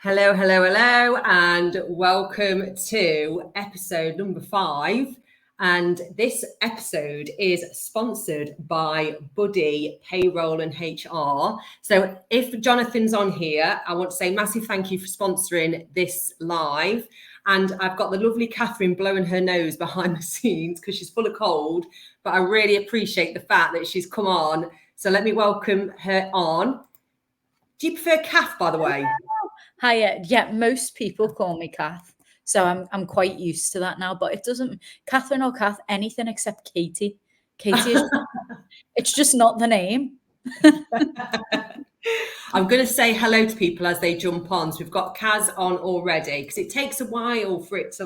Hello, hello, hello, and welcome to episode number 5. And this episode is sponsored by Buddy Payroll and HR. So if Jonathan's on here, I want to say massive thank you for sponsoring this live. And I've got the lovely Catherine blowing her nose behind the scenes because she's full of cold. But I really appreciate the fact that she's come on. So let me welcome her on. Do you prefer Kath, by the way? Hiya. Yeah, most people call me Kath, so I'm quite used to that now. But it doesn't Catherine or Kath, anything except Katie. Katie is it's just not the name. I'm going to say hello to people as they jump on. So we've got Kaz on already because it takes a while for it to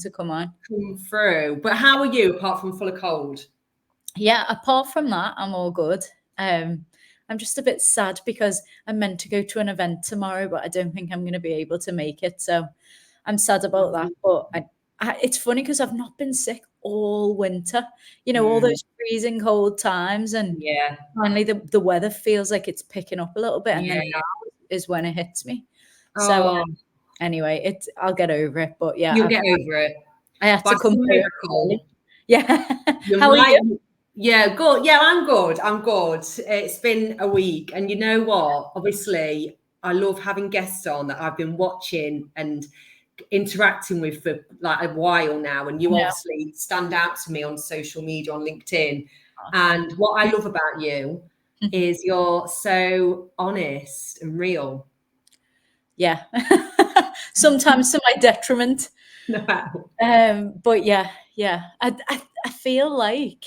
come through. But how are you apart from full of cold? Yeah, apart from that, I'm all good. I'm just a bit sad because I'm meant to go to an event tomorrow, but I don't think I'm going to be able to make it. So I'm sad about that. But it's funny because I've not been sick all winter. All those freezing cold times, and finally the weather feels like it's picking up a little bit, and then now is when it hits me. So anyway, I'll get over it. But yeah, you'll get over it. I had to come miracle. Yeah. How are you? Yeah, good. Yeah, I'm good. It's been a week, and you know what? Obviously, I love having guests on that I've been watching and interacting with for like a while now, and you obviously stand out to me on social media, on LinkedIn. And what I love about you is you're so honest and real. Yeah. Sometimes to my detriment. No. But yeah. I feel like,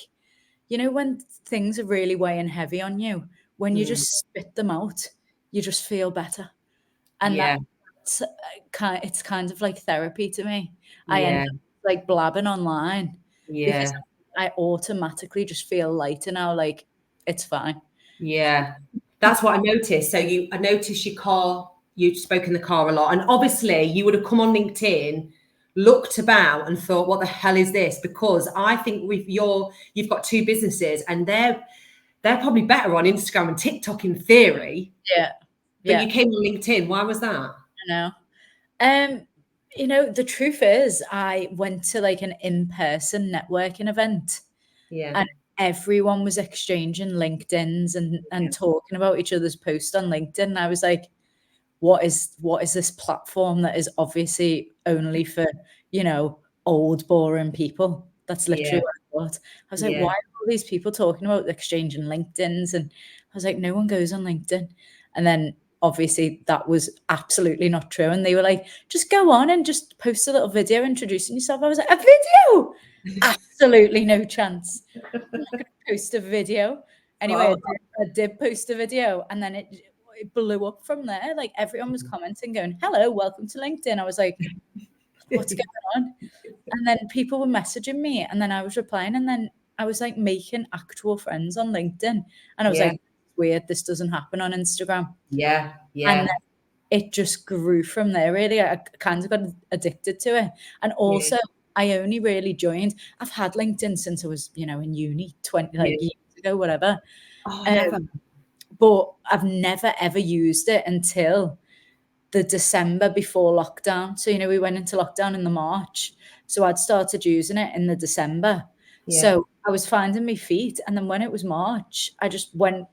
when things are really weighing heavy on you, when you just spit them out, you just feel better. And it's kind of like therapy to me. I end up like blabbing online because I automatically just feel lighter now. Like it's fine. Yeah, that's what I noticed. So I noticed you spoke in the car a lot, and obviously you would have come on LinkedIn, looked about and thought, what the hell is this? Because I think you've got 2 businesses and they're probably better on Instagram and TikTok in theory. Yeah. But you came on LinkedIn. Why was that? I know. The truth is I went to like an in-person networking event. Yeah. And everyone was exchanging LinkedIn's and talking about each other's posts on LinkedIn. And I was like, what is this platform that is obviously only for, old, boring people? That's literally what I thought. I was like, why are all these people talking about exchanging LinkedIn's? And I was like, no one goes on LinkedIn. And then obviously that was absolutely not true. And they were like, just go on and just post a little video introducing yourself. I was like, a video? Absolutely no chance. I'm not going to post a video. Anyway, I did post a video, and then it blew up from there. Like everyone was commenting, going, "Hello, welcome to LinkedIn." I was like, "What's going on?" And then people were messaging me, and then I was replying, and then I was like making actual friends on LinkedIn, and I was like, "Weird, this doesn't happen on Instagram." Yeah. And then it just grew from there. Really, I kind of got addicted to it, and also. I only really joined. I've had LinkedIn since I was, in uni 20 years ago, whatever. Never. But I've never ever used it until the December before lockdown. So, we went into lockdown in the March. So I'd started using it in the December. Yeah. So I was finding my feet. And then when it was March, I just went,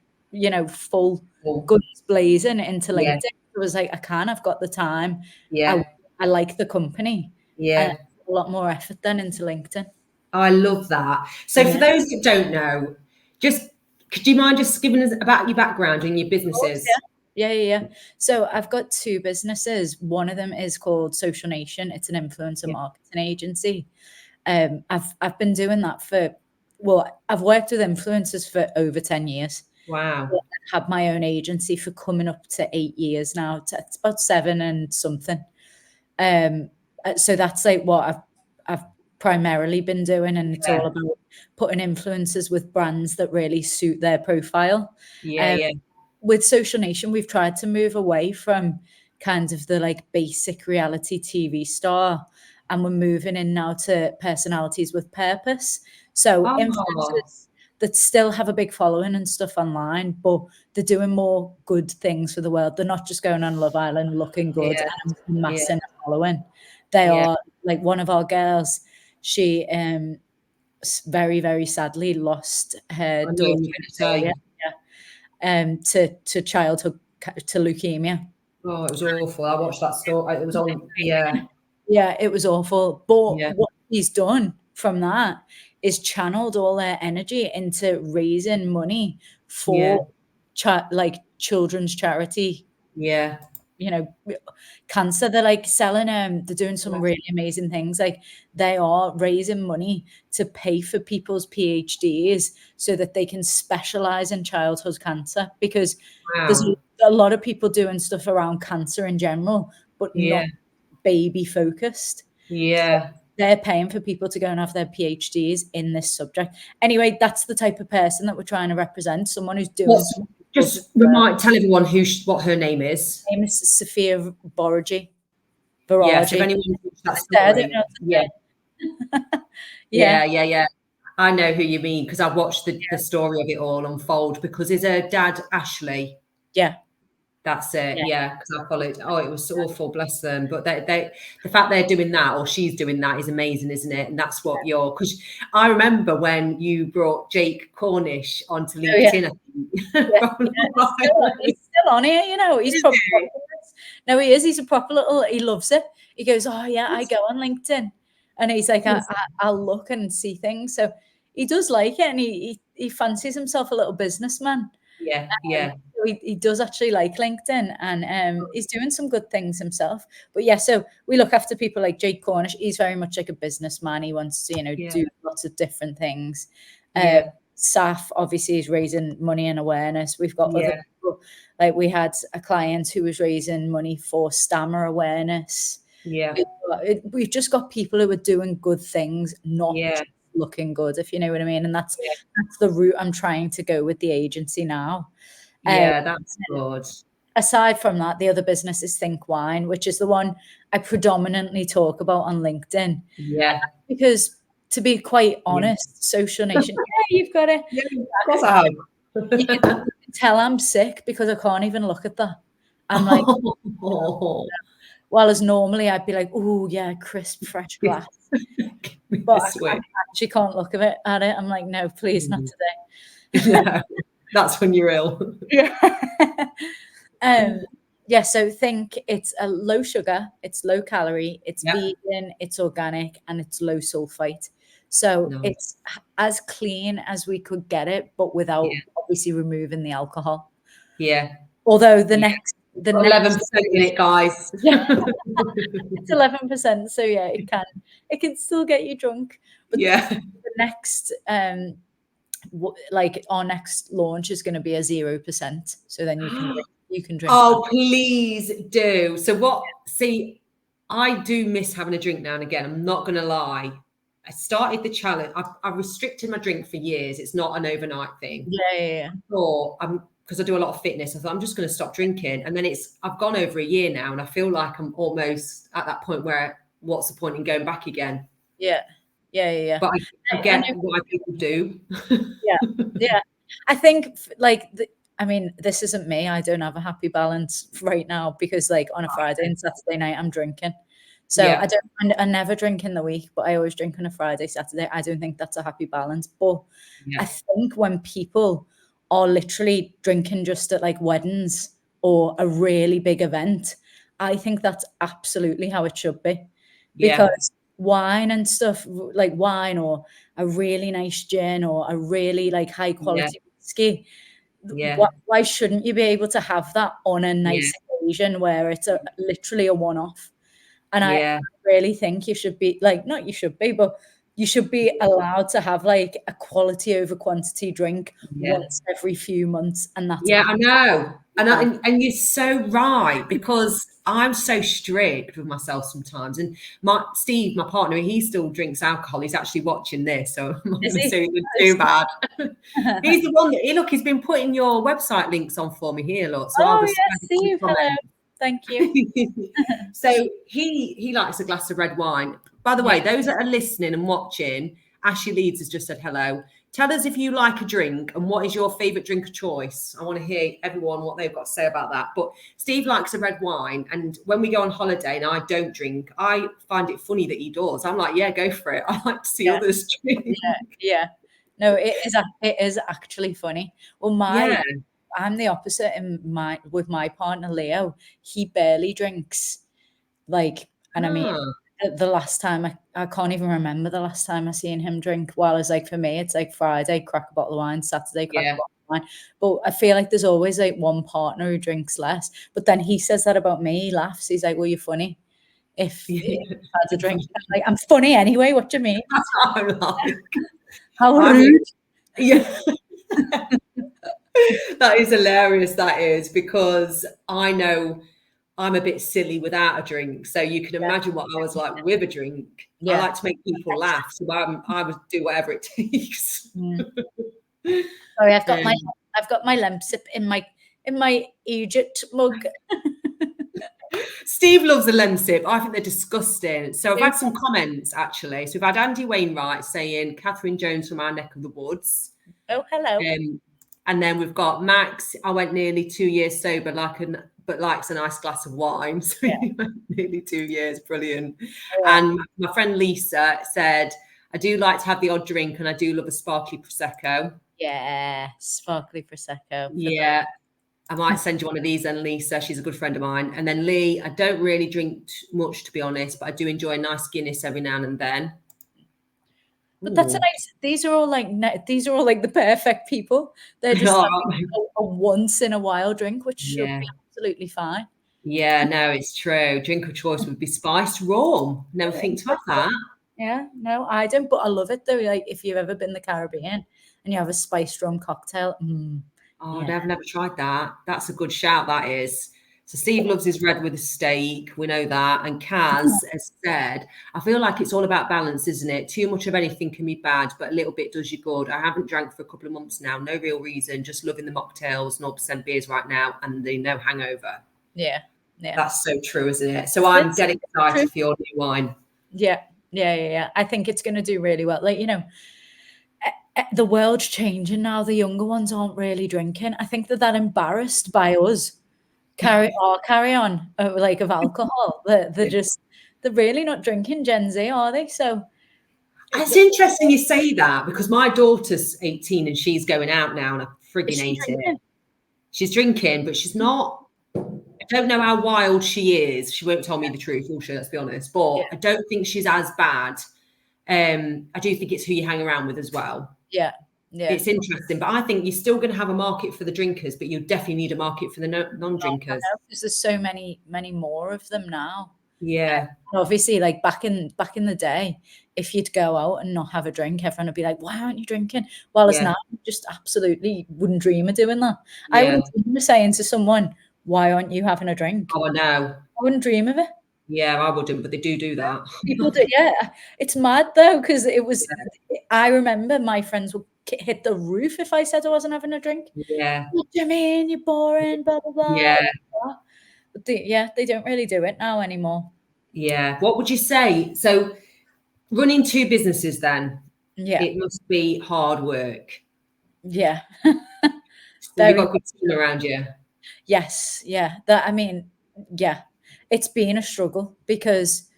full guns blazing into LinkedIn. I was like, I've got the time. Yeah. I like the company. Yeah. And a lot more effort then into LinkedIn. I love that. So for those that don't know, could you mind just giving us about your background and your businesses? Yeah. So I've got 2 businesses. One of them is called Social Nation. It's an influencer marketing agency. I've been doing that I've worked with influencers for over 10 years. Wow. I've had my own agency for coming up to 8 years now. It's about 7 and something. So that's like what I've primarily been doing, and it's all about putting influencers with brands that really suit their profile. With Social Nation, we've tried to move away from kind of the like basic reality TV star, and we're moving in now to personalities with purpose. So influencers that still have a big following and stuff online, but they're doing more good things for the world. They're not just going on Love Island looking good and amassing a following. They are like one of our girls. She very, very sadly lost her daughter to childhood to leukemia. Oh, it was awful. I watched that story. It was on. Yeah, it was awful. But what he's done from that is channeled all their energy into raising money for like children's charity. Yeah. You know, cancer. They're like selling they're doing some really amazing things. Like they are raising money to pay for people's PhDs so that they can specialize in childhood cancer, because there's a lot of people doing stuff around cancer in general, but not baby focused. Yeah. So they're paying for people to go and have their PhDs in this subject. Anyway, that's the type of person that we're trying to represent. Someone who's doing just remind, tell everyone what her name is. Her name is Sophia Baraji. Yeah, so if anyone that story, yeah. I know who you mean, because I watched the story of it all unfold, because is her dad Ashley? Yeah. That's it. Yeah, because I followed. Oh, it was awful, bless them. But the fact they're doing that, or she's doing that, is amazing, isn't it? And that's what because I remember when you brought Jake Cornish onto LinkedIn. He's still on here, you know. He's probably no, he is. He's a proper little. He loves it. He goes, oh yeah, I go on LinkedIn, and he's like, I'll look and see things. So he does like it, and he fancies himself a little businessman. Yeah. He does actually like LinkedIn, and he's doing some good things himself. But yeah, so we look after people like Jake Cornish. He's very much like a businessman. He wants to, do lots of different things. Saf obviously is raising money and awareness. We've got other people, like we had a client who was raising money for stammer awareness. Yeah, we've just got people who are doing good things, not just looking good, if you know what I mean. And that's the route I'm trying to go with the agency now. That's good. Aside from that, the other business is Think Wine, which is the one I predominantly talk about on LinkedIn. Yeah, because to be quite honest, Social Nation, you've got it. Yeah, of course I have. You can tell I'm sick because I can't even look at that. I'm like, well, as normally I'd be like, oh yeah, crisp, fresh glass. But I actually can't look at it. I'm like, no, please, not today. Yeah, that's when you're ill. So think it's a low sugar, it's low calorie, it's vegan, it's organic, and it's low sulfite. So it's as clean as we could get it, but without obviously removing the alcohol. Yeah. Although the next 11% in it, guys. It's 11%. So yeah, it can still get you drunk. But the next like our next launch is going to be a 0%. So then you can drink. Oh, please do. So I do miss having a drink now and again. I'm not going to lie. I started the challenge. I've restricted my drink for years. It's not an overnight thing. Yeah. Because I do a lot of fitness. I thought I'm just going to stop drinking. And then I've gone over a year now, and I feel like I'm almost at that point where what's the point in going back again? Yeah. But I get why people do. Yeah. I think this isn't me. I don't have a happy balance right now because like on a Friday and Saturday night I'm drinking. So I never drink in the week, but I always drink on a Friday, Saturday. I don't think that's a happy balance. But I think when people are literally drinking just at like weddings or a really big event, I think that's absolutely how it should be. Because wine and stuff, like wine or a really nice gin or a really like high quality whiskey, why shouldn't you be able to have that on a nice occasion where it's literally a one-off? And I really think you should be like, not you should be, but you should be allowed to have like a quality over quantity drink once every few months. And that's I know. And you're so right, because I'm so strict with myself sometimes. And Steve, my partner, he still drinks alcohol. He's actually watching this, so I'm not going to say too bad. He's the one that he's been putting your website links on for me here, look. So Steve, hello. Thank you. So he likes a glass of red wine. By the way, those that are listening and watching, Ashley Leeds has just said hello. Tell us if you like a drink and what is your favourite drink of choice. I want to hear everyone what they've got to say about that. But Steve likes a red wine. And when we go on holiday and I don't drink, I find it funny that he does. I'm like, yeah, go for it. I like to see others drink. Yeah. No, it is actually funny. Well, I'm the opposite with my partner, Leo. He barely drinks. Like, and I mean, the last time I can't even remember the last time I seen him drink. While it's like for me, it's like Friday, crack a bottle of wine, Saturday, crack a bottle of wine. But I feel like there's always like one partner who drinks less. But then he says that about me. He laughs. He's like, "Well, you're funny. If you had a drink, I'm like, I'm funny anyway. What do you mean? I'm like, how rude." Yeah. That is hilarious. That is, because I know I'm a bit silly without a drink. So you can imagine what I was like with a drink. I like to make people laugh. So I would do whatever it takes. Sorry, I've got my Lemsip in my Egypt mug. Steve loves a Lemsip. I think they're disgusting. So I've had some comments actually. So we've had Andy Wainwright saying Catherine Jones from our neck of the woods. Oh, hello. And then we've got Max. I went nearly 2 years sober, but likes a nice glass of wine. So nearly 2 years, brilliant. Yeah. And my friend Lisa said, I do like to have the odd drink, and I do love a sparkly prosecco. Yeah, sparkly prosecco. Yeah. I might send you one of these then, Lisa. She's a good friend of mine. And then Lee, I don't really drink much, to be honest, but I do enjoy a nice Guinness every now and then. But that's a nice. These are all like the perfect people. They're just having a once in a while drink, which should be absolutely fine. Yeah, no, it's true. Drink of choice would be spiced rum. Never think to have that. Yeah, no, I don't. But I love it though. Like if you've ever been to the Caribbean and you have a spiced rum cocktail. I've never tried that. That's a good shout. That is. So Steve loves his red with a steak. We know that. And Kaz has said, I feel like it's all about balance, isn't it? Too much of anything can be bad, but a little bit does you good. I haven't drank for a couple of months now. No real reason. Just loving the mocktails, 0% beers right now, and the no hangover. Yeah. That's so true, isn't it? So I'm getting excited for your new wine. Yeah. I think it's going to do really well. Like, the world's changing now. The younger ones aren't really drinking. I think they're embarrassed by us. Carry on of alcohol. They're really not drinking, Gen Z, are they? So it's interesting you say that, because my daughter's 18 and she's going out now, and I frigging hate it. She's drinking, but she's not. I don't know how wild she is. She won't tell me the truth, will she? Let's be honest. But I don't think she's as bad. I do think it's who you hang around with as well. Yeah. It's interesting, but I think you're still going to have a market for the drinkers, but you definitely need a market for the non-drinkers. Because there's so many more of them now. Yeah. Obviously, like back in the day, if you'd go out and not have a drink, everyone would be like, "Why aren't you drinking?" Well, it's now just absolutely wouldn't dream of doing that. Yeah. I wouldn't dream of saying to someone, "Why aren't you having a drink?" Oh, I know. I wouldn't dream of it. Yeah, I wouldn't, but they do that. People do. Yeah, it's mad though, because it was. Yeah. I remember my friends would hit the roof if I said I wasn't having a drink. Yeah. What do you mean? You're boring. Blah blah blah. Yeah. But they don't really do it now anymore. Yeah. What would you say? So, running two businesses, then. Yeah. It must be hard work. Yeah. You've got a good team around you. Yes. Yeah. It's been a struggle because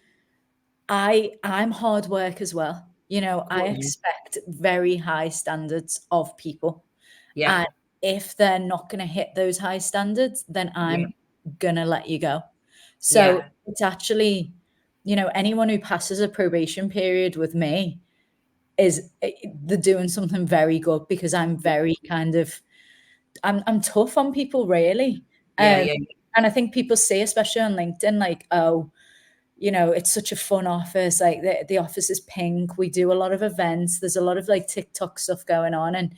I'm hard work as well. I expect very high standards of people. Yeah. And if they're not going to hit those high standards, then I'm going to let you go. So it's actually, anyone who passes a probation period with me they're doing something very good, because I'm very I'm tough on people, really. And I think people say, especially on LinkedIn, like, oh, it's such a fun office. Like the office is pink. We do a lot of events. There's a lot of like TikTok stuff going on. And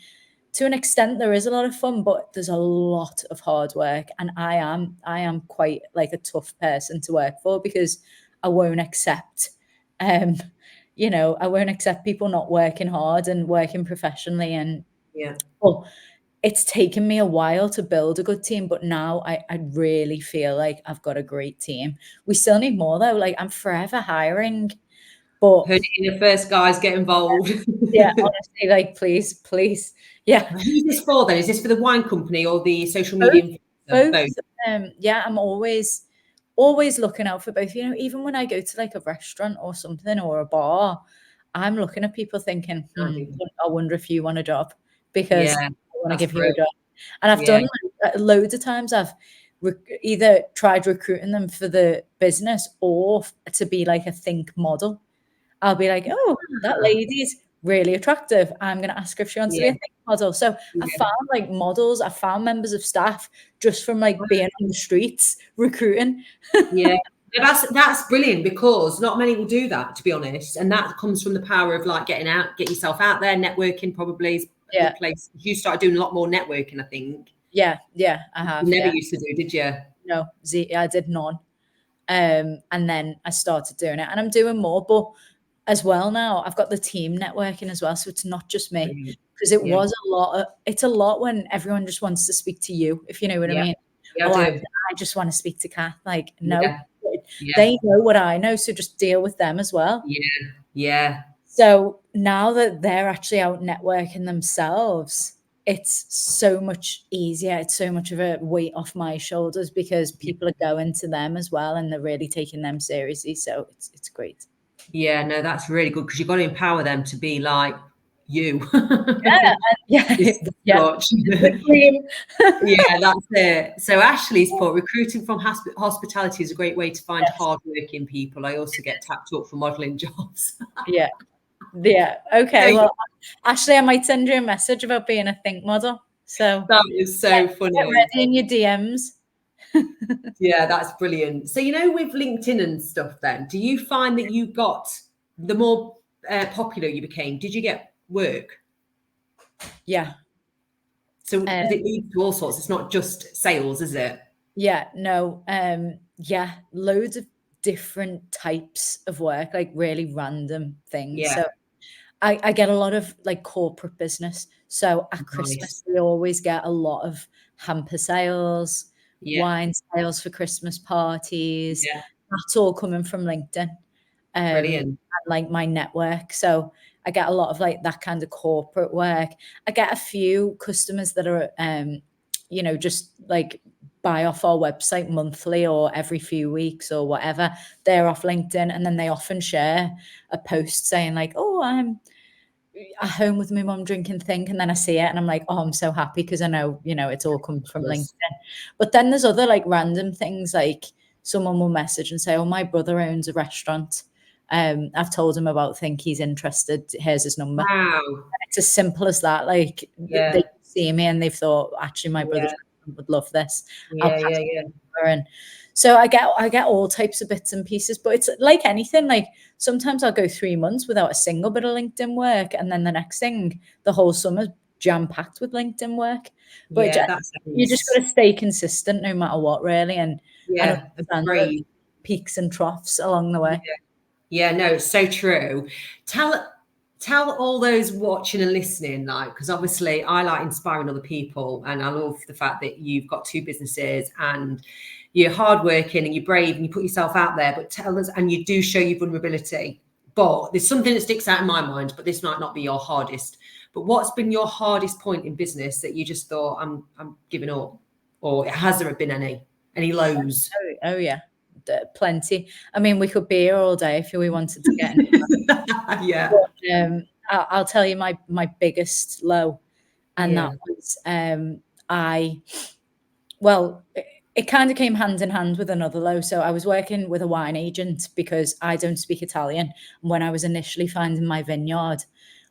to an extent, there is a lot of fun, but there's a lot of hard work. And I am quite like a tough person to work for, because I won't accept, I won't accept people not working hard and working professionally. And it's taken me a while to build a good team, but now I really feel like I've got a great team. We still need more though. Like I'm forever hiring, But Heard it in the first, guys, get involved. yeah, honestly, like please. Yeah. Who's this for then? Is this for the wine company or the social media? Both. Yeah, I'm always looking out for both. You know, even when I go to like a restaurant or something or a bar, I'm looking at people thinking, I wonder if you want a job, because I want to give you a job. And I've done loads of times. I've either tried recruiting them for the business or to be like a Think model. I'll be like, oh, that lady's really attractive. I'm going to ask her if she wants to be a Think model. So I found like models, I found members of staff just from like being on the streets recruiting. That's brilliant, because not many will do that, to be honest. And that comes from the power of like get yourself out there. Networking probably is a good place. You started doing a lot more networking, I think. Yeah, I have. You never used to do, did you? No, I did none. And then I started doing it, and I'm doing more. But as well now, I've got the team networking as well, so it's not just me, because it was a lot. It's a lot when everyone just wants to speak to you, if you know what I mean. Yeah, I just want to speak to Kath. Like, no, they know what I know, so just deal with them as well. Yeah. So now that they're actually out networking themselves, it's so much easier. It's so much of a weight off my shoulders, because people are going to them as well, and they're really taking them seriously. So it's great. Yeah, no, that's really good, because you've got to empower them to be like you. Yeah. That's it. So Ashley's put, recruiting from hospitality is a great way to find hardworking people. I also get tapped up for modelling jobs. Yeah. Okay. Well, Ashley, I might send you a message about being a Think model. So that is so funny. Get ready in your DMs. Yeah, that's brilliant. So, you know, with LinkedIn and stuff, then, do you find that you got, the more popular you became, did you get work? Yeah. So it leads to all sorts. It's not just sales, is it? Yeah, no. Yeah, loads of different types of work, like really random things. Yeah. So I get a lot of like corporate business. So at Christmas, we always get a lot of hamper sales, wine sales for Christmas parties. Yeah. That's all coming from LinkedIn. Brilliant. And like my network. So I get a lot of like that kind of corporate work. I get a few customers that are, you know, just like buy off our website monthly or every few weeks or whatever. They're off LinkedIn, and then they often share a post saying like, oh, I'm at home with my mum drinking Think, and then I see it and I'm like, oh, I'm so happy, because I know, you know, it's all come from LinkedIn. But then there's other like random things, like someone will message and say, oh, my brother owns a restaurant. I've told him about Think, he's interested, here's his number. Wow. It's as simple as that. Like they see me and they've thought, actually, my brother would love this. I'll pass it over. And so I get all types of bits and pieces, but it's like anything. Like sometimes I'll go 3 months without a single bit of LinkedIn work, and then the next thing, the whole summer's jam-packed with LinkedIn work. But you just got to stay consistent no matter what, really, and understand peaks and troughs along the way. Yeah, no, it's so true. Tell all those watching and listening, like, because obviously I like inspiring other people, and I love the fact that you've got 2 businesses and you're hardworking and you're brave and you put yourself out there, but tell us, and you do show your vulnerability. But there's something that sticks out in my mind, but this might not be your hardest. But what's been your hardest point in business that you just thought, I'm giving up? Or has there been any lows? Oh yeah. Plenty. I mean, we could be here all day if we wanted to get into that. Yeah. But, I'll tell you my biggest low, and that was it kind of came hand in hand with another low. So I was working with a wine agent because I don't speak Italian. And when I was initially finding my vineyard,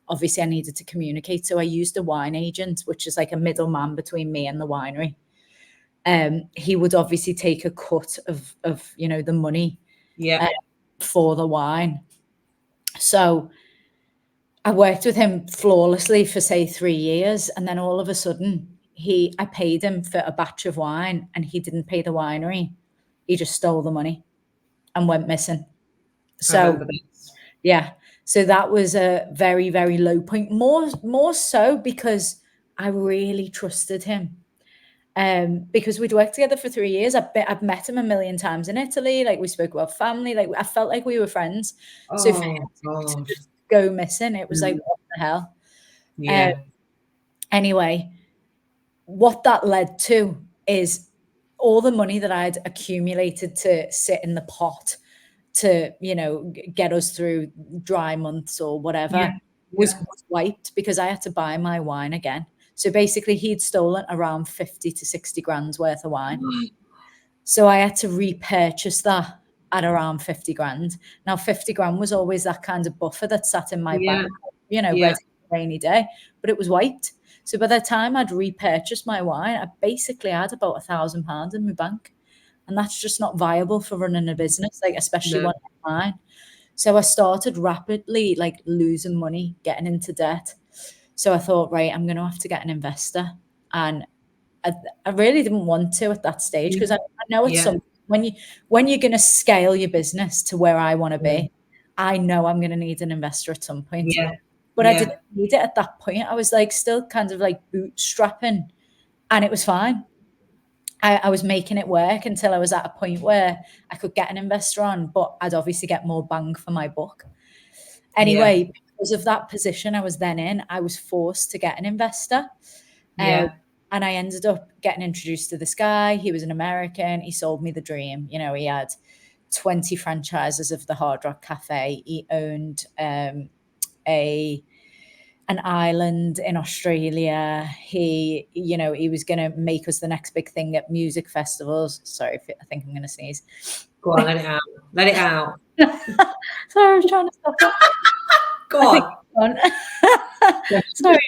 obviously I needed to communicate. So I used a wine agent, which is like a middleman between me and the winery. He would obviously take a cut of you know, the money for the wine. So I worked with him flawlessly for say 3 years, and then all of a sudden I paid him for a batch of wine, and he didn't pay the winery. He just stole the money and went missing. So so that was a very, very low point. More so because I really trusted him. because we'd worked together for 3 years. I've met him a million times in Italy. Like, we spoke about family. Like, I felt like we were friends. So for him to just go missing, it was like, what the hell? Yeah. Anyway, what that led to is all the money that I'd accumulated to sit in the pot to, you know, get us through dry months or whatever was wiped because I had to buy my wine again. So basically he'd stolen around 50 to 60 grand's worth of wine. So I had to repurchase that at around 50 grand. Now 50 grand was always that kind of buffer that sat in my bank, you know, ready for a rainy day, but it was wiped. So by the time I'd repurchased my wine, I basically had about £1,000 in my bank. And that's just not viable for running a business, like, especially one like mine. So I started rapidly like losing money, getting into debt. So I thought, right, I'm going to have to get an investor. And I really didn't want to at that stage because I know it's some when you're going to scale your business to where I want to be, I know I'm going to need an investor at some point. But I didn't need it at that point. I was like still kind of like bootstrapping, and it was fine. I was making it work until I was at a point where I could get an investor on, but I'd obviously get more bang for my buck. Anyway, because of that position I was then in, I was forced to get an investor. And I ended up getting introduced to this guy. He was an American. He sold me the dream. You know, he had 20 franchises of the Hard Rock Cafe. He owned an island in Australia. He, you know, he was going to make us the next big thing at music festivals. Sorry, I think I'm going to sneeze. Go on, let it out. Let it out. Sorry, I was trying to stop it. Go on. Sorry.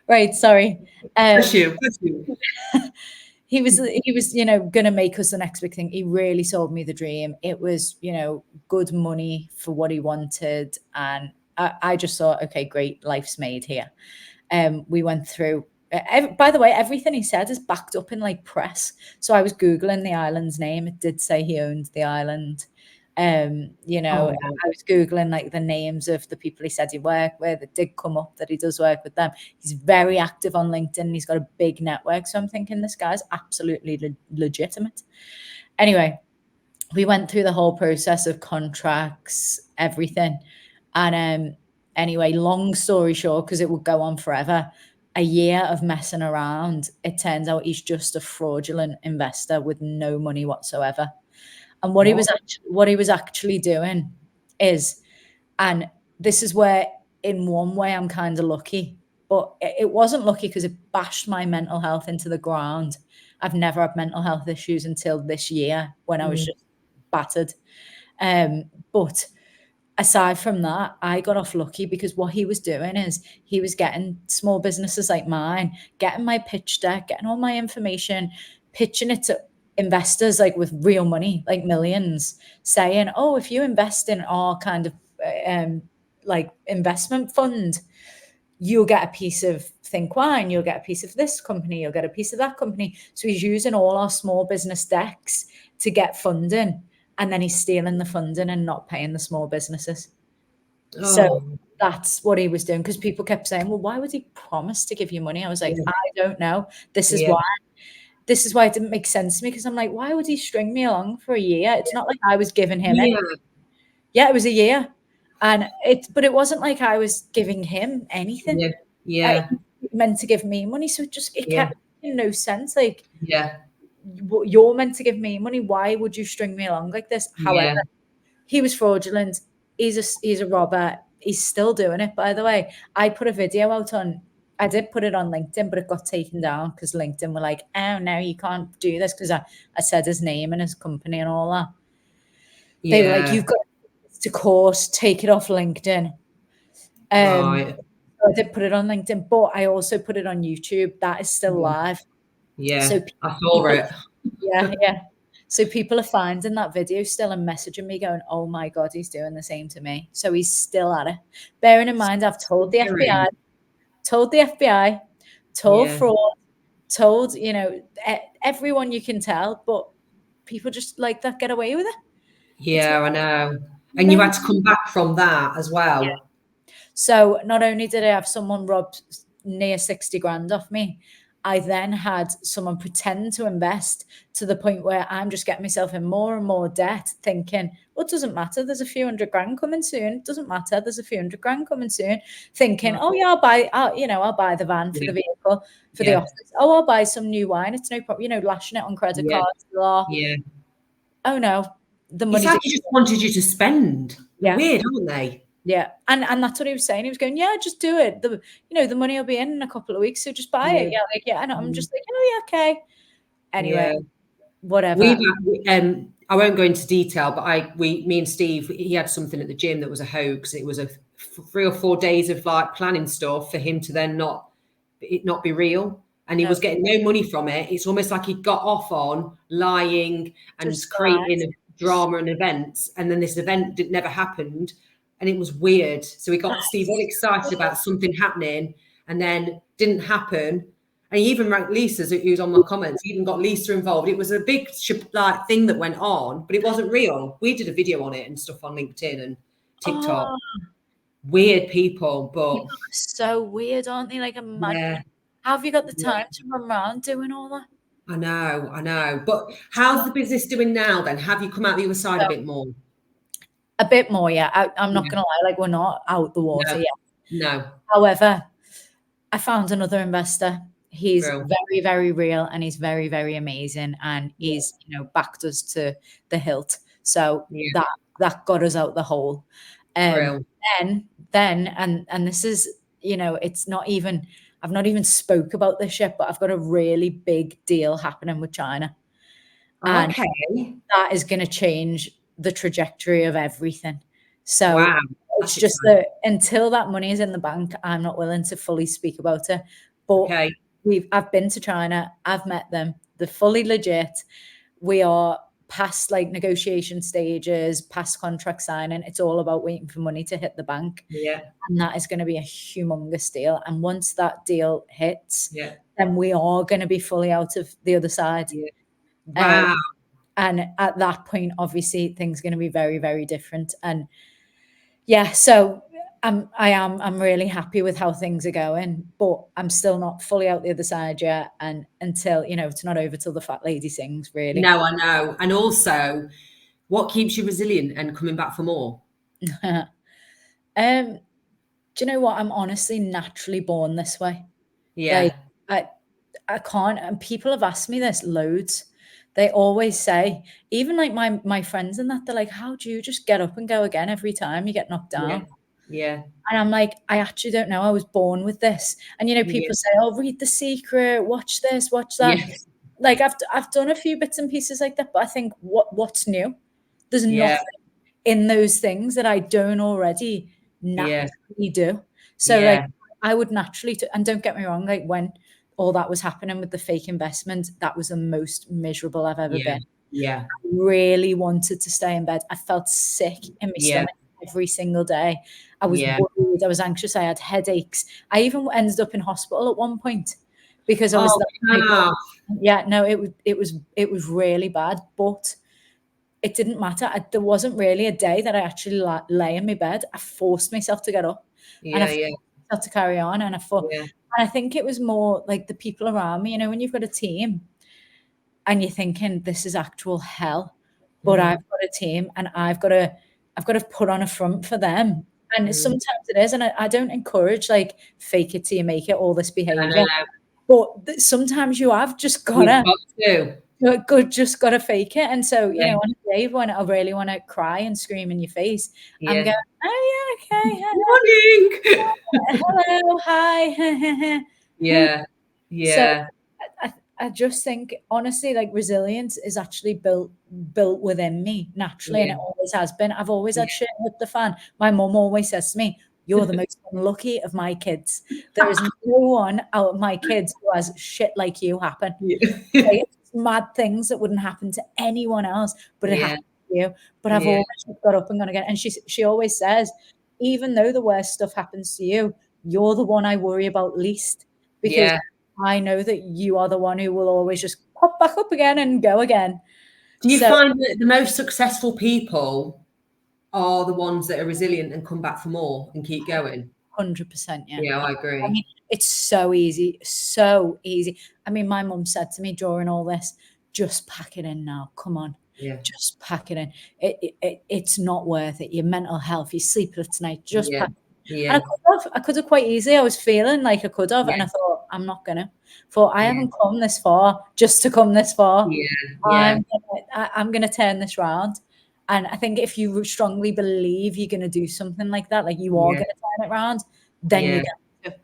Right, sorry. Bless you. He was, you know, going to make us the next big thing. He really sold me the dream. It was, you know, good money for what he wanted. And I just thought, okay, great, life's made here. We went through, by the way, everything he said is backed up in like press. So I was Googling the island's name. It did say he owned the island. You know, I was Googling like the names of the people he said he worked with. It did come up that he does work with them. He's very active on LinkedIn. He's got a big network. So I'm thinking this guy's absolutely legitimate. Anyway, we went through the whole process of contracts, everything. And anyway, long story short, because it would go on forever, a year of messing around, it turns out he's just a fraudulent investor with no money whatsoever. And what he was actually doing is, and this is where in one way I'm kind of lucky, but it wasn't lucky because it bashed my mental health into the ground. I've never had mental health issues until this year when I was just battered. But aside from that, I got off lucky because what he was doing is he was getting small businesses like mine, getting my pitch deck, getting all my information, pitching it to investors like with real money, like millions, saying, oh, if you invest in our kind of like investment fund, you'll get a piece of Think Wine, you'll get a piece of this company, you'll get a piece of that company. So he's using all our small business decks to get funding, and then he's stealing the funding and not paying the small businesses. So that's what he was doing, because people kept saying, well, why would he promise to give you money? I was like, I don't know. This is why. This is why it didn't make sense to me, because I'm like, why would he string me along for a year? It's not like I was giving him anything. Yeah, it was a year. But it wasn't like I was giving him anything. He meant to give me money. So it kept making no sense. Like, you're meant to give me money. Why would you string me along like this? However, he was fraudulent. He's a robber. He's still doing it, by the way. I put a video out I did put it on LinkedIn, but it got taken down because LinkedIn were like, oh, no, you can't do this, because I said his name and his company and all that. They were like, you've got to course, take it off LinkedIn. I did put it on LinkedIn, but I also put it on YouTube. That is still live. So I saw it. Yeah. So people are finding that video still and messaging me going, oh my God, he's doing the same to me. So he's still at it. Bearing in mind, I've told the FBI, told fraud, told, you know, everyone you can tell, but people just like that get away with it. Yeah, I know. And you had to come back from that as well. So not only did I have someone rob near 60 grand off me, I then had someone pretend to invest to the point where I'm just getting myself in more and more debt, thinking, well, it doesn't matter. There's a few $100,000 coming soon. It doesn't matter. There's a few $100,000 coming soon. Thinking, oh yeah, I'll buy the van for the vehicle, for the office. Oh, I'll buy some new wine. It's no problem. Lashing it on credit cards. Blah. Yeah. Oh no, the money. It's like he just wanted you to spend. Yeah. Weird, aren't they? Yeah, and that's what he was saying. He was going, yeah, just do it. The money will be in a couple of weeks, so just buy it. Yeah, and I'm just like, oh yeah, okay. Anyway, whatever. I won't go into detail, but me and Steve, he had something at the gym that was a hoax. It was a 3 or 4 days of like planning stuff for him to then not be real. And he was getting no money from it. It's almost like he got off on lying and creating drama and events. And then this event never happened. And it was weird. So we got Steve all excited about something happening and then didn't happen. And he even ranked Lisa, who was on my comments, he even got Lisa involved. It was a big thing that went on, but it wasn't real. We did a video on it and stuff on LinkedIn and TikTok. Weird people, but... People are so weird, aren't they? Like, imagine. How have you got the time to run around doing all that? I know. But how's the business doing now then? Have you come out the other side a bit more? A bit more, yeah. I'm not going to lie, like we're not out the water yet. No. However, I found another investor. He's very, very real and he's very, very amazing. And he's, backed us to the hilt. So that got us out the hole. Then, and this is, it's not even, I've not even spoke about this yet, but I've got a really big deal happening with China. And that is going to change the trajectory of everything. So it's just that until that money is in the bank, I'm not willing to fully speak about it. But I've been to China, I've met them, they're fully legit. We are past like negotiation stages, past contract signing. It's all about waiting for money to hit the bank. Yeah. And that is going to be a humongous deal. And once that deal hits, then we are going to be fully out of the other side. Yeah. Wow. And at that point, obviously, things are going to be very, very different. And so I'm really happy with how things are going, but I'm still not fully out the other side yet. And until, it's not over till the fat lady sings, really. No, I know. And also, what keeps you resilient and coming back for more? Do you know what? I'm honestly naturally born this way. Yeah. Like, I can't, and people have asked me this loads. They always say, even like my friends and that, they're like, how do you just get up and go again every time you get knocked down? Yeah. And I'm like, I actually don't know. I was born with this. And, people say, oh, read The Secret, watch this, watch that. Yes. Like I've done a few bits and pieces like that, but I think what's new? There's nothing in those things that I don't already naturally do. So like I would naturally, and don't get me wrong, like when all that was happening with the fake investment, that was the most miserable I've ever been. Yeah. I really wanted to stay in bed. I felt sick in my stomach every single day. I was worried. I was anxious. I had headaches. I even ended up in hospital at one point because I was it was really bad, but it didn't matter. There wasn't really a day that I actually lay in my bed. I forced myself to get up and I forced myself to carry on. And I think it was more like the people around me, when you've got a team and you're thinking this is actual hell, but I've got a team and I've got to put on a front for them. And sometimes it is. And I don't encourage like fake it till you make it, all this behavior. But sometimes you have just got to. Just got to fake it. And so, on a day when I really want to cry and scream in your face, I'm going, oh, yeah, okay. Morning. Hello, hi. Yeah. So I just think, honestly, like resilience is actually built within me naturally, and it always has been. I've always had shit hit the fan. My mum always says to me, you're the most unlucky of my kids. There is no one out of my kids who has shit like you happen. Okay? It's mad things that wouldn't happen to anyone else, but it happened to you. But I've always got up and gone again. And she always says, even though the worst stuff happens to you, you're the one I worry about least, because I know that you are the one who will always just pop back up again and go again. Do you find that the most successful people are the ones that are resilient and come back for more and keep going? 100%. Yeah. Yeah, I agree. I mean, it's so easy, so easy. I mean, my mum said to me during all this, just pack it in now. Come on. Yeah. Just pack it in. It's not worth it. Your mental health, your sleepless night, just Yeah. pack. Yeah. And I could have quite easily. I was feeling like I could have, and I thought, I'm not gonna. For I haven't come this far just to come this far. Yeah. I'm gonna turn this round. And I think if you strongly believe you're gonna do something like that, like you are gonna turn it round, then you're going to.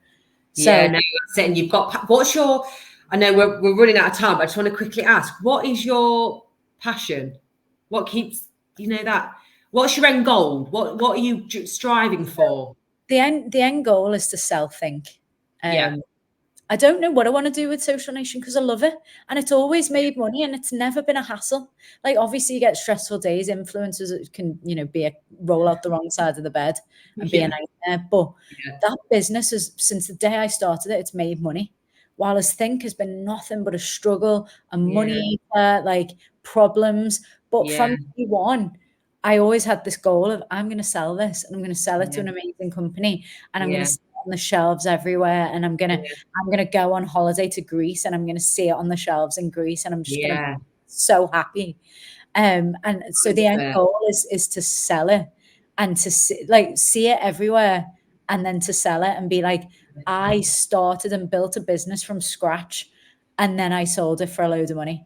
So, no, that's it. And you've got, what's your, I know we're running out of time, but I just want to quickly ask, what is your passion? What keeps, what's your end goal? What are you striving for? the end goal is to self-think. Yeah. I don't know what I want to do with Social Nation because I love it. And it's always made money and it's never been a hassle. Like, obviously you get stressful days. Influencers can, roll out the wrong side of the bed and be a nightmare. But that business is, since the day I started it, it's made money. While Think has been nothing but a struggle, a money, like problems. But from day one, I always had this goal of, I'm going to sell this and I'm going to sell it to an amazing company and I'm going to on the shelves everywhere, and I'm gonna go on holiday to Greece and I'm gonna see it on the shelves in Greece, and I'm just gonna be so happy. And so the end goal is to sell it and to see it everywhere, and then to sell it and be like, I started and built a business from scratch, and then I sold it for a load of money.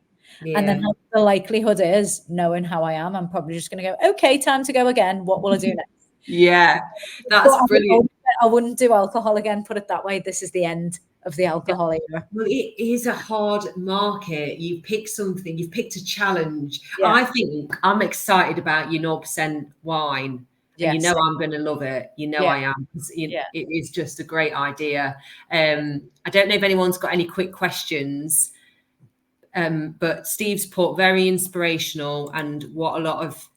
And then the likelihood is, knowing how I am, I'm probably just gonna go, okay, time to go again. What will I do next? That's brilliant. I wouldn't do alcohol again, put it that way. This is the end of the alcohol era. Well, it is a hard market. You've picked something, you've picked a challenge. Yeah. I think I'm excited about your 0% wine. Yes. And I'm going to love it. I am. It is just a great idea. I don't know if anyone's got any quick questions, but Steve's put very inspirational, and what a lot of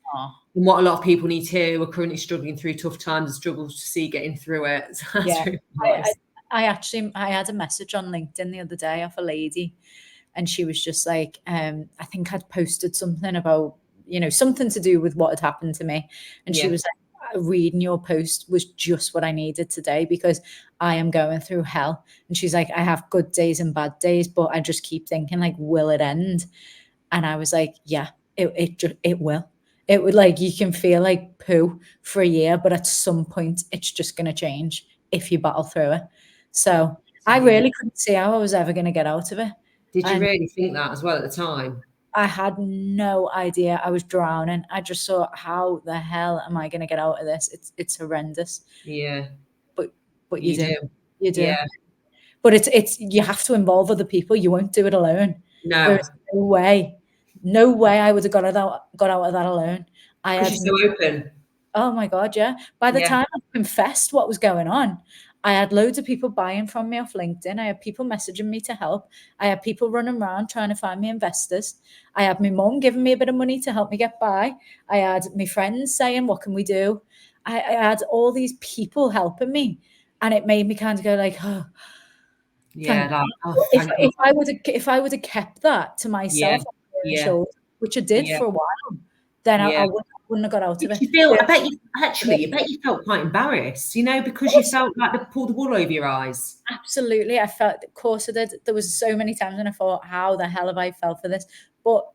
people need to who are currently struggling through tough times and struggle to see getting through it. So that's really nice. I had a message on LinkedIn the other day off a lady, and she was just like, I think I'd posted something about, something to do with what had happened to me. And she was like, reading your post was just what I needed today, because I am going through hell. And she's like, I have good days and bad days, but I just keep thinking, like, will it end? And I was like, yeah, it will. It would, like, you can feel like poo for a year, but at some point it's just going to change if you battle through it. So I really couldn't see how I was ever going to get out of it. Did you really think that as well at the time? I had no idea. I was drowning. I just thought, how the hell am I going to get out of this? It's horrendous. Yeah. But you do. Yeah. But it's you have to involve other people. You won't do it alone. No. There's no way I would have got out of that alone. Because you're so open. Oh my God, yeah. By the time I confessed what was going on, I had loads of people buying from me off LinkedIn. I had people messaging me to help. I had people running around trying to find me investors. I had my mum giving me a bit of money to help me get by. I had my friends saying, what can we do? I had all these people helping me. And it made me kind of go like, oh. Yeah. If I would have kept that to myself, which I did for a while, then I wouldn't have got out of it. I bet you felt quite embarrassed, because you felt like they pulled the wool over your eyes. Absolutely. I felt, of course I did. There was so many times when I thought, how the hell have I fell for this? But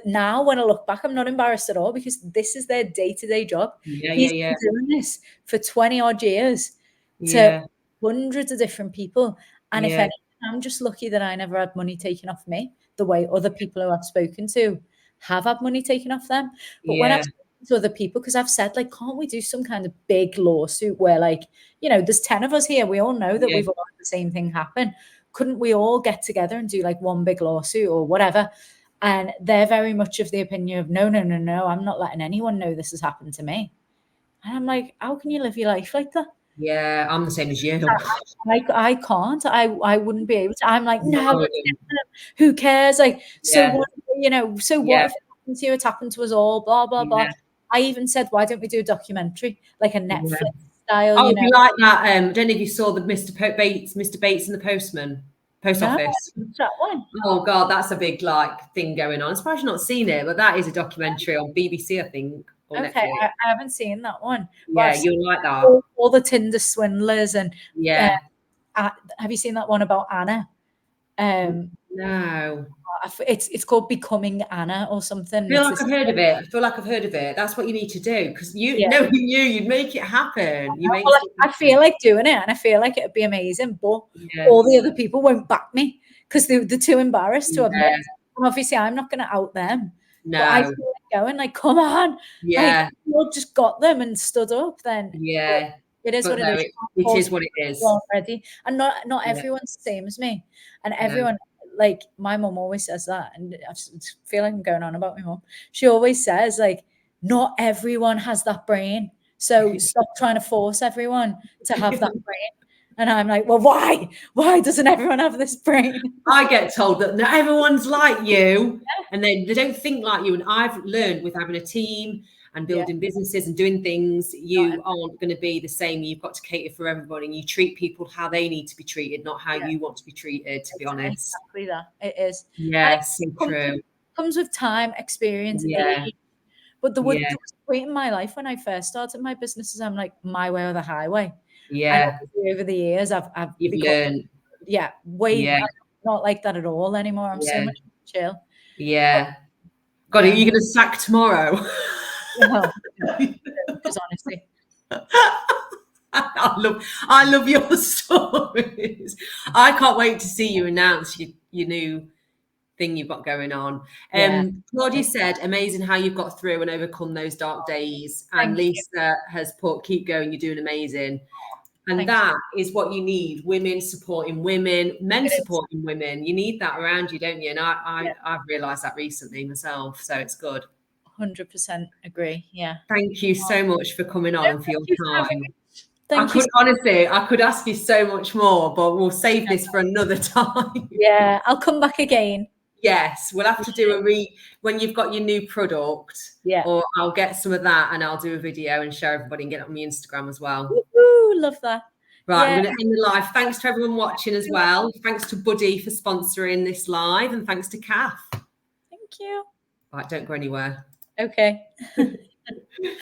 now when I look back, I'm not embarrassed at all, because this is their day-to-day job. He's been doing this for 20 odd years to hundreds of different people. And if anything, I'm just lucky that I never had money taken off me the way other people who I've spoken to have had money taken off them. But when I've spoken to other people, because I've said, like, can't we do some kind of big lawsuit where, like, there's 10 of us here. We all know that we've all had the same thing happen. Couldn't we all get together and do like one big lawsuit or whatever? And they're very much of the opinion of, no, I'm not letting anyone know this has happened to me. And I'm like, how can you live your life like that? Yeah, I'm the same as you. I can't. I wouldn't be able to. I'm like, no, who cares? Like, so what? So what if it happened to you? It's happened to us all. Blah blah blah. I even said, why don't we do a documentary, like a Netflix style? Oh, you like that? I don't know if you saw the Mr. Bates and the Postman. Post office. That one. Oh God, that's a big thing going on. I'm surprised you've not seen it, but that is a documentary on BBC, I think. or Okay, Netflix. I haven't seen that one. Yeah, you'll like that. All the Tinder swindlers and Yeah. have you seen that one about Anna? No. It's called Becoming Anna or something. I feel like I've heard of it. I feel like I've heard of it. That's what you need to do because knowing you'd make it happen. I feel like doing it, and I feel like it'd be amazing, but Yeah. all the other people won't back me because they're too embarrassed to admit. Yeah. And obviously, I'm not going to out them. No. But I feel like going like, come on, Yeah. like you just got them and stood up. Then Yeah. it is But what no, it is. it is what it is. Already, and not everyone's the same as me, and everyone. Like my mum always says that, and I feel like I'm going on about my mum. She always says like, not everyone has that brain, so stop trying to force everyone to have that brain. And I'm like, well, why? Why doesn't everyone have this brain? I get told that not everyone's like you, and they don't think like you. And I've learned with having a team and building businesses and doing things, you aren't going to be the same. You've got to cater for everybody, and you treat people how they need to be treated, not how you want to be treated, to be honest. Exactly that. It is. Yes, so true. Comes with time, experience, age. But there was a point in my life when I first started my businesses, I'm like, my way or the highway. Yeah. And over the years, I've You've learned. Yeah, I'm not like that at all anymore. I'm so much chill. Yeah. God, are you going to sack tomorrow? No, because honestly, I love your stories. I can't wait to see you announce your new thing you've got going on. Claudia said, amazing how you've got through and overcome those dark days. And Lisa has put, keep going, you're doing amazing. And that is what you need. Women supporting women, men supporting women. You need that around you, don't you? And I've realized that recently myself. So it's good. 100% agree. Yeah. Thank you so much for coming on and for your time. Honestly, I could ask you so much more, but we'll save this for another time. Yeah, I'll come back again. Yes, we'll have to do when you've got your new product. Yeah. Or I'll get some of that and I'll do a video and show everybody and get it on my Instagram as well. Woo-hoo, love that. Right, I'm going to end the live. Thanks to everyone watching as well. Thanks to Buddy for sponsoring this live, and thanks to Kath. Thank you. Right, don't go anywhere. Okay.